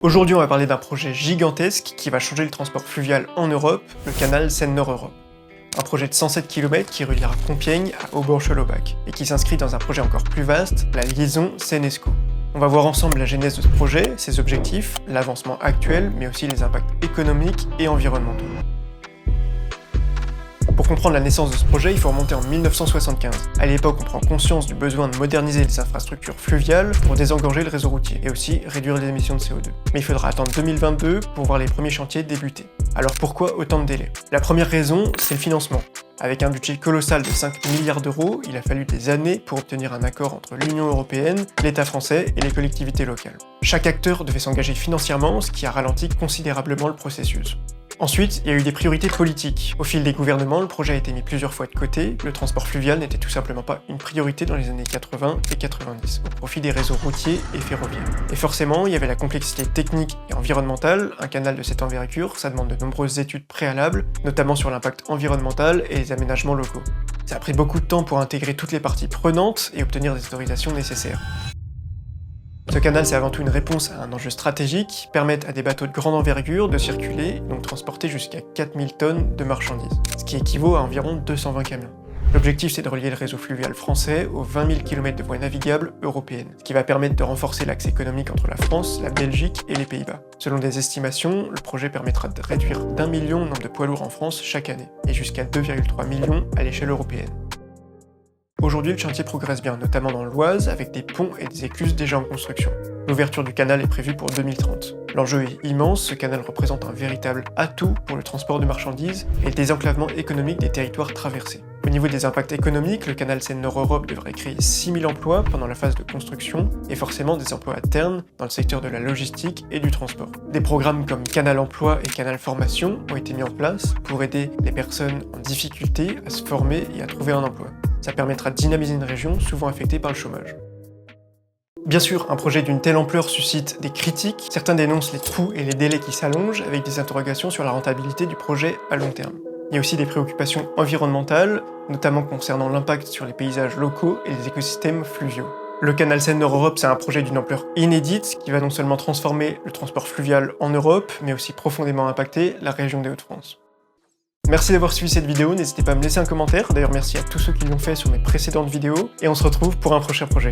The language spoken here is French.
Aujourd'hui, on va parler d'un projet gigantesque qui va changer le transport fluvial en Europe, le canal Seine-Nord-Europe. Un projet de 107 km qui reliera Compiègne à Auban-Chelobac, et qui s'inscrit dans un projet encore plus vaste, la liaison Seine-Escaut. On va voir ensemble la genèse de ce projet, ses objectifs, l'avancement actuel, mais aussi les impacts économiques et environnementaux. Pour comprendre la naissance de ce projet, il faut remonter en 1975. À l'époque, on prend conscience du besoin de moderniser les infrastructures fluviales pour désengorger le réseau routier et aussi réduire les émissions de CO2. Mais il faudra attendre 2022 pour voir les premiers chantiers débuter. Alors pourquoi autant de délais? La première raison, c'est le financement. Avec un budget colossal de 5 milliards d'euros, il a fallu des années pour obtenir un accord entre l'Union européenne, l'État français et les collectivités locales. Chaque acteur devait s'engager financièrement, ce qui a ralenti considérablement le processus. Ensuite, il y a eu des priorités politiques. Au fil des gouvernements, le projet a été mis plusieurs fois de côté, le transport fluvial n'était tout simplement pas une priorité dans les années 80 et 90, au profit des réseaux routiers et ferroviaires. Et forcément, il y avait la complexité technique et environnementale, un canal de cette envergure, ça demande de nombreuses études préalables, notamment sur l'impact environnemental et les aménagements locaux. Ça a pris beaucoup de temps pour intégrer toutes les parties prenantes et obtenir des autorisations nécessaires. Ce canal, c'est avant tout une réponse à un enjeu stratégique, permettre à des bateaux de grande envergure de circuler, donc transporter jusqu'à 4000 tonnes de marchandises, ce qui équivaut à environ 220 camions. L'objectif, c'est de relier le réseau fluvial français aux 20 000 km de voies navigables européennes, ce qui va permettre de renforcer l'axe économique entre la France, la Belgique et les Pays-Bas. Selon des estimations, le projet permettra de réduire d'1 million le nombre de poids lourds en France chaque année, et jusqu'à 2,3 millions à l'échelle européenne. Aujourd'hui, le chantier progresse bien, notamment dans l'Oise, avec des ponts et des écluses déjà en construction. L'ouverture du canal est prévue pour 2030. L'enjeu est immense, ce canal représente un véritable atout pour le transport de marchandises et le désenclavement économique des territoires traversés. Au niveau des impacts économiques, le canal Seine-Nord-Europe devrait créer 6000 emplois pendant la phase de construction, et forcément des emplois à terme dans le secteur de la logistique et du transport. Des programmes comme Canal Emploi et Canal Formation ont été mis en place pour aider les personnes en difficulté à se former et à trouver un emploi. Ça permettra de dynamiser une région souvent affectée par le chômage. Bien sûr, un projet d'une telle ampleur suscite des critiques, certains dénoncent les coûts et les délais qui s'allongent avec des interrogations sur la rentabilité du projet à long terme. Il y a aussi des préoccupations environnementales, notamment concernant l'impact sur les paysages locaux et les écosystèmes fluviaux. Le canal Seine-Nord-Europe, c'est un projet d'une ampleur inédite qui va non seulement transformer le transport fluvial en Europe, mais aussi profondément impacter la région des Hauts-de-France. Merci d'avoir suivi cette vidéo, n'hésitez pas à me laisser un commentaire, d'ailleurs merci à tous ceux qui l'ont fait sur mes précédentes vidéos, et on se retrouve pour un prochain projet.